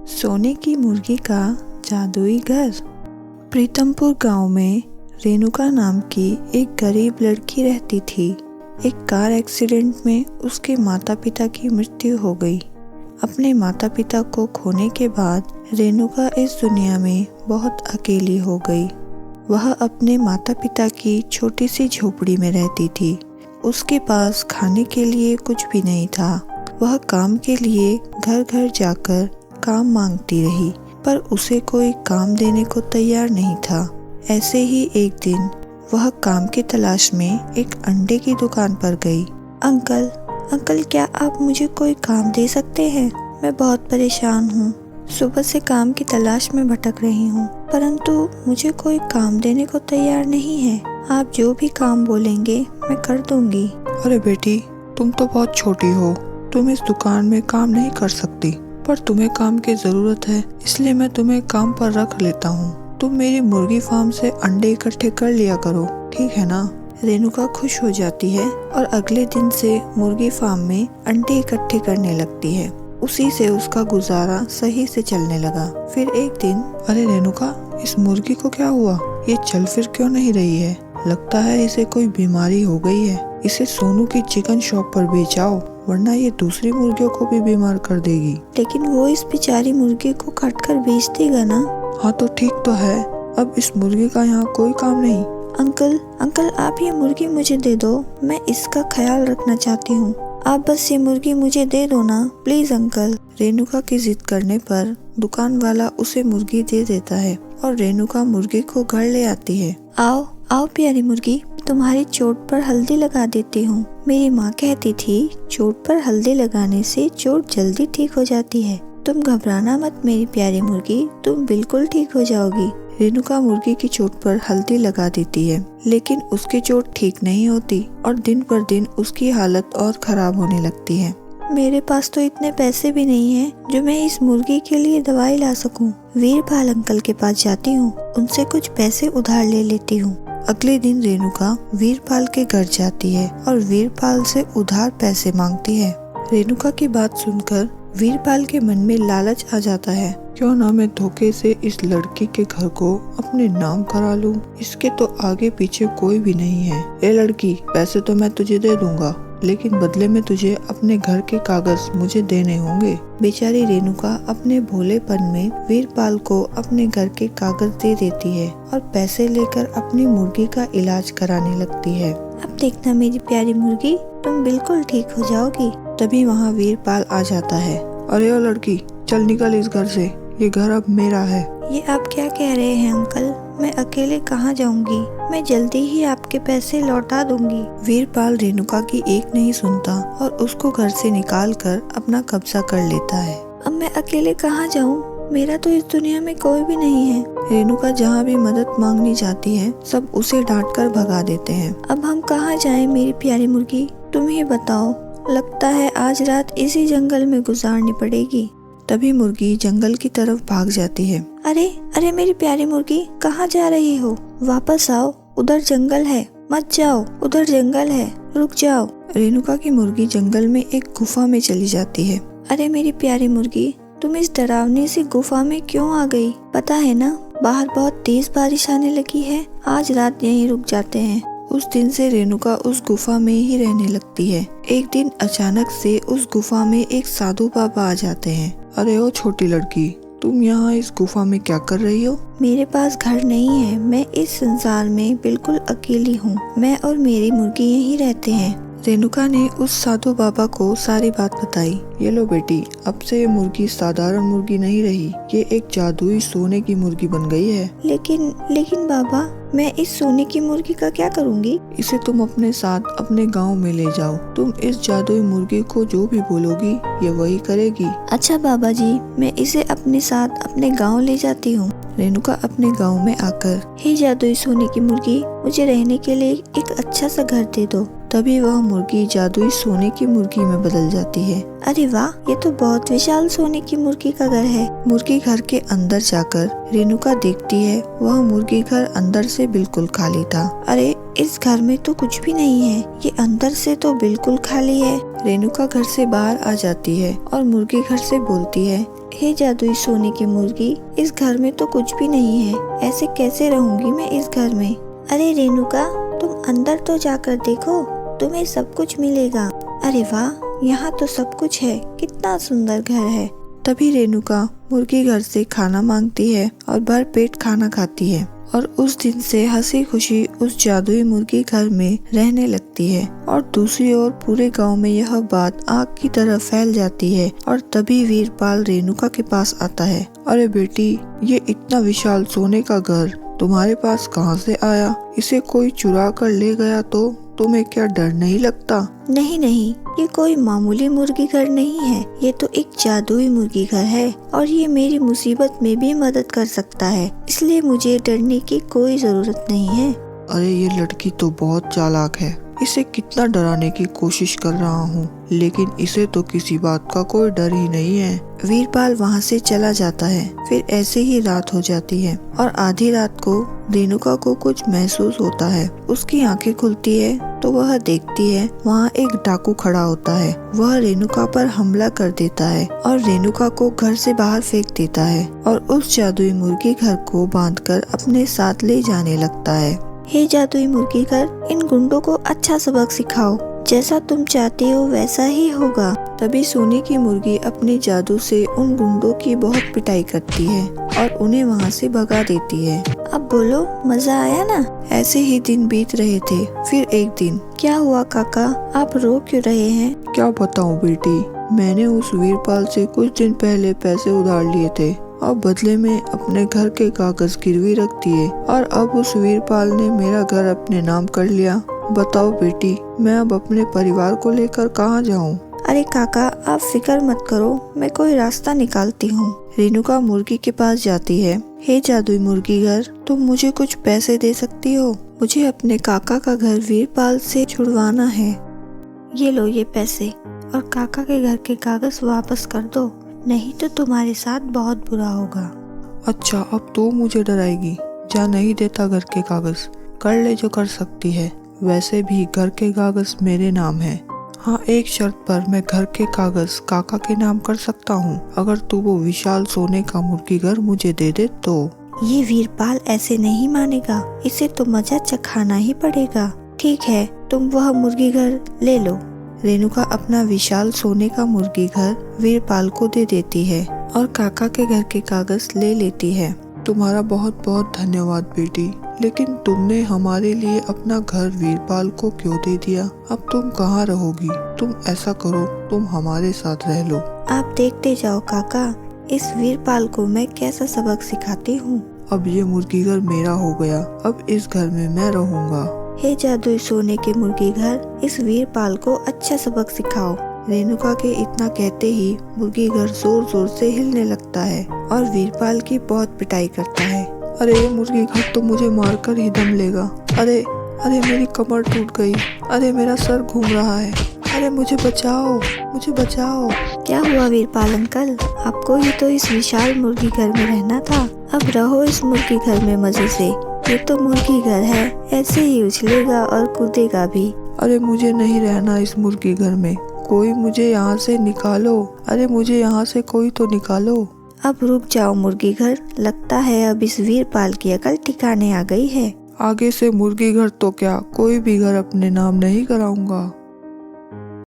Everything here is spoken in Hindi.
सोने की मुर्गी का जादुई घर। प्रीतमपुर गांव में रेणुका नाम की एक गरीब लड़की रहती थी। एक कार एक्सीडेंट में उसके माता पिता की मृत्यु हो गई। अपने माता पिता को खोने के बाद रेणुका इस दुनिया में बहुत अकेली हो गई। वह अपने माता पिता की छोटी सी झोपड़ी में रहती थी। उसके पास खाने के लिए कुछ भी नहीं था। वह काम के लिए घर घर जाकर काम मांगती रही, पर उसे कोई काम देने को तैयार नहीं था। ऐसे ही एक दिन वह काम की तलाश में एक अंडे की दुकान पर गई। अंकल क्या आप मुझे कोई काम दे सकते हैं? मैं बहुत परेशान हूँ। सुबह से काम की तलाश में भटक रही हूँ, परंतु मुझे कोई काम देने को तैयार नहीं है। आप जो भी काम बोलेंगे मैं कर दूंगी। अरे बेटी, तुम तो बहुत छोटी हो, तुम इस दुकान में काम नहीं कर सकती, पर तुम्हें काम की जरूरत है, इसलिए मैं तुम्हें काम पर रख लेता हूँ। तुम मेरी मुर्गी फार्म से अंडे इकट्ठे कर लिया करो, ठीक है ना? रेणुका खुश हो जाती है और अगले दिन से मुर्गी फार्म में अंडे इकट्ठे करने लगती है। उसी से उसका गुजारा सही से चलने लगा। फिर एक दिन, अरे रेणुका, इस मुर्गी को क्या हुआ? ये चल फिर क्यों नहीं रही है? लगता है इसे कोई बीमारी हो गई है। इसे सोनू की चिकन शॉप पर बेचाओ, वरना ये दूसरी मुर्गियों को भी बीमार कर देगी। लेकिन वो इस बेचारी मुर्गी को काट कर बेच देगा ना? हाँ तो ठीक तो है, अब इस मुर्गी का यहाँ कोई काम नहीं। अंकल आप ये मुर्गी मुझे दे दो, मैं इसका ख्याल रखना चाहती हूँ। आप बस ये मुर्गी मुझे दे दो ना, प्लीज अंकल। रेणुका की जिद करने पर दुकान वाला उसे मुर्गी दे देता है और रेणुका मुर्गी को घर ले आती है। आओ प्यारी मुर्गी, तुम्हारी चोट पर हल्दी लगा देती हूँ। मेरी माँ कहती थी चोट पर हल्दी लगाने से चोट जल्दी ठीक हो जाती है। तुम घबराना मत मेरी प्यारी मुर्गी, तुम बिल्कुल ठीक हो जाओगी। रेणुका मुर्गी की चोट पर हल्दी लगा देती है, लेकिन उसकी चोट ठीक नहीं होती और दिन पर दिन उसकी हालत और खराब होने लगती है। मेरे पास तो इतने पैसे भी नहीं हैं जो मैं इस मुर्गी के लिए दवाई ला सकूं। वीरपाल अंकल के पास जाती हूँ, उनसे कुछ पैसे उधार ले लेती हूँ। अगले दिन रेणुका वीरपाल के घर जाती है और वीरपाल से उधार पैसे मांगती है। रेणुका की बात सुनकर वीरपाल के मन में लालच आ जाता है। क्यों ना मैं धोखे से इस लड़की के घर को अपने नाम करा लूं? इसके तो आगे पीछे कोई भी नहीं है। ए लड़की, पैसे तो मैं तुझे दे दूंगा, लेकिन बदले में तुझे अपने घर के कागज मुझे देने होंगे। बेचारी रेणुका अपने भोलेपन में वीरपाल को अपने घर के कागज दे देती है और पैसे लेकर अपनी मुर्गी का इलाज कराने लगती है। अब देखना मेरी प्यारी मुर्गी, तुम बिल्कुल ठीक हो जाओगी। तभी वहाँ वीरपाल आ जाता है। अरे ओ लड़की, चल निकल इस घर से, ये घर अब मेरा है। ये आप क्या कह रहे हैं अंकल? मैं अकेले कहाँ जाऊंगी? मैं जल्दी ही आपके पैसे लौटा दूंगी। वीरपाल रेणुका की एक नहीं सुनता और उसको घर से निकालकर अपना कब्जा कर लेता है। अब मैं अकेले कहाँ जाऊँ? मेरा तो इस दुनिया में कोई भी नहीं है। रेणुका जहाँ भी मदद मांगनी जाती है, सब उसे डांट कर भगा देते हैं। अब हम कहाँ जाएं मेरी प्यारी मुर्गी, तुम ही बताओ। लगता है आज रात इसी जंगल में गुजारनी पड़ेगी। तभी मुर्गी जंगल की तरफ भाग जाती है। अरे मेरी प्यारी मुर्गी, कहाँ जा रही हो? वापस आओ, उधर जंगल है। मत जाओ, उधर जंगल है, रुक जाओ। रेणुका की मुर्गी जंगल में एक गुफा में चली जाती है। अरे मेरी प्यारी मुर्गी, तुम इस डरावनी सी गुफा में क्यों आ गई? पता है ना, बाहर बहुत तेज बारिश आने लगी है। आज रात यहीं रुक जाते हैं। उस दिन से रेणुका उस गुफा में ही रहने लगती है। एक दिन अचानक से उस गुफा में एक साधु बाबा आ जाते हैं। अरे ओ छोटी लड़की, तुम यहाँ इस गुफा में क्या कर रही हो? मेरे पास घर नहीं है, मैं इस संसार में बिल्कुल अकेली हूँ। मैं और मेरी मुर्गी यहीं रहते हैं। रेणुका ने उस साधु बाबा को सारी बात बताई। ये लो बेटी, अब से ये मुर्गी साधारण मुर्गी नहीं रही, ये एक जादुई सोने की मुर्गी बन गई है। लेकिन बाबा, मैं इस सोने की मुर्गी का क्या करूँगी? इसे तुम अपने साथ अपने गांव में ले जाओ। तुम इस जादुई मुर्गी को जो भी बोलोगी, ये वही करेगी। अच्छा बाबा जी, मैं इसे अपने साथ अपने गाँव ले जाती हूँ। रेणुका अपने गांव में आकर, हे जादुई सोने की मुर्गी, मुझे रहने के लिए एक अच्छा सा घर दे दो। तभी वह मुर्गी जादुई सोने की मुर्गी में बदल जाती है। अरे वाह, ये तो बहुत विशाल सोने की मुर्गी का घर है। मुर्गी घर के अंदर जाकर रेणुका देखती है, वह मुर्गी घर अंदर से बिल्कुल खाली था। अरे इस घर में तो कुछ भी नहीं है, ये अंदर से तो बिल्कुल खाली है। रेणुका घर से बाहर आ जाती है और मुर्गी घर से बोलती है, हे जादुई सोने की मुर्गी, इस घर में तो कुछ भी नहीं है, ऐसे कैसे रहूंगी मैं इस घर में। अरे रेणुका, तुम अंदर तो जाकर देखो, तुम्हें सब कुछ मिलेगा। अरे वाह, यहाँ तो सब कुछ है, कितना सुंदर घर है। तभी रेणुका मुर्गी घर से खाना मांगती है और भर पेट खाना खाती है और उस दिन से हंसी खुशी उस जादुई मुर्गी घर में रहने लगती है। और दूसरी ओर पूरे गांव में यह बात आग की तरह फैल जाती है और तभी वीरपाल रेणुका के पास आता है। अरे बेटी, ये इतना विशाल सोने का घर तुम्हारे पास कहाँ से आया? इसे कोई चुरा कर ले गया तो तुम्हें क्या डर नहीं लगता? नहीं नहीं, ये कोई मामूली मुर्गी घर नहीं है, ये तो एक जादुई मुर्गी घर है और ये मेरी मुसीबत में भी मदद कर सकता है, इसलिए मुझे डरने की कोई जरूरत नहीं है। अरे ये लड़की तो बहुत चालाक है, इसे कितना डराने की कोशिश कर रहा हूँ, लेकिन इसे तो किसी बात का कोई डर ही नहीं है। वीरपाल वहाँ से चला जाता है। फिर ऐसे ही रात हो जाती है और आधी रात को रेणुका को कुछ महसूस होता है। उसकी आंखें खुलती है तो वह देखती है वहाँ एक डाकू खड़ा होता है। वह रेणुका पर हमला कर देता है और रेणुका को घर से बाहर फेंक देता है और उस जादुई मुर्गी घर को बांधकर अपने साथ ले जाने लगता है। हे जादुई मुर्गी घर, इन गुंडों को अच्छा सबक सिखाओ, जैसा तुम चाहते हो वैसा ही होगा। तभी सोने की मुर्गी अपने जादू से उन गुंडों की बहुत पिटाई करती है और उन्हें वहाँ से भगा देती है। अब बोलो, मजा आया ना? ऐसे ही दिन बीत रहे थे। फिर एक दिन, क्या हुआ काका, आप रो क्यों रहे हैं? क्या बताऊं बेटी, मैंने उस वीरपाल से कुछ दिन पहले पैसे उधार लिए थे और बदले में अपने घर के कागज गिरवी रख दिए और अब उस वीरपाल ने मेरा घर अपने नाम कर लिया। बताओ बेटी, मैं अब अपने परिवार को लेकर कहाँ जाऊँ? अरे काका, आप फिक्र मत करो, मैं कोई रास्ता निकालती हूँ। रेणुका मुर्गी के पास जाती है। हे जादुई मुर्गी घर, तुम मुझे कुछ पैसे दे सकती हो? मुझे अपने काका का घर वीरपाल से छुड़वाना है। ये लो ये पैसे और काका के घर के कागज वापस कर दो, नहीं तो तुम्हारे साथ बहुत बुरा होगा। अच्छा, अब तो मुझे डराएगी। जा, नहीं देता घर के कागज, कर ले जो कर सकती है, वैसे भी घर के कागज मेरे नाम है। हाँ, एक शर्त पर मैं घर के कागज काका के नाम कर सकता हूँ, अगर तू वो विशाल सोने का मुर्गी घर मुझे दे दे तो। ये वीरपाल ऐसे नहीं मानेगा, इसे तो मजा चखाना ही पड़ेगा। ठीक है, तुम वह मुर्गी घर ले लो। रेणुका अपना विशाल सोने का मुर्गी घर वीरपाल को दे देती है और काका के घर के कागज ले लेती है। तुम्हारा बहुत बहुत धन्यवाद बेटी, लेकिन तुमने हमारे लिए अपना घर वीरपाल को क्यों दे दिया? अब तुम कहाँ रहोगी? तुम ऐसा करो, तुम हमारे साथ रह लो। आप देखते जाओ काका, इस वीरपाल को मैं कैसा सबक सिखाती हूँ। अब ये मुर्गी घर मेरा हो गया, अब इस घर में मैं रहूँगा। हे जादुई सोने के मुर्गी घर, इस वीरपाल को अच्छा सबक सिखाओ। रेणुका के इतना कहते ही मुर्गी घर जोर जोर से हिलने लगता है और वीरपाल की बहुत पिटाई करता है। अरे ये मुर्गी घर तो मुझे मारकर ही दम लेगा। अरे अरे मेरी कमर टूट गई। अरे मेरा सर घूम रहा है। अरे मुझे बचाओ, मुझे बचाओ। क्या हुआ वीरपाल अंकल, आपको ही तो इस विशाल मुर्गी घर में रहना था, अब रहो इस मुर्गी घर में मजे से। ये तो मुर्गी घर है, ऐसे ही उछलेगा और कूदेगा भी। अरे मुझे नहीं रहना इस मुर्गी घर में, कोई मुझे यहाँ से निकालो। अरे मुझे यहाँ से कोई तो निकालो। अब रुक जाओ मुर्गी घर, लगता है अब इस वीरपाल की अकल ठिकाने आ गई है। आगे से मुर्गी घर तो क्या, कोई भी घर अपने नाम नहीं कराऊंगा।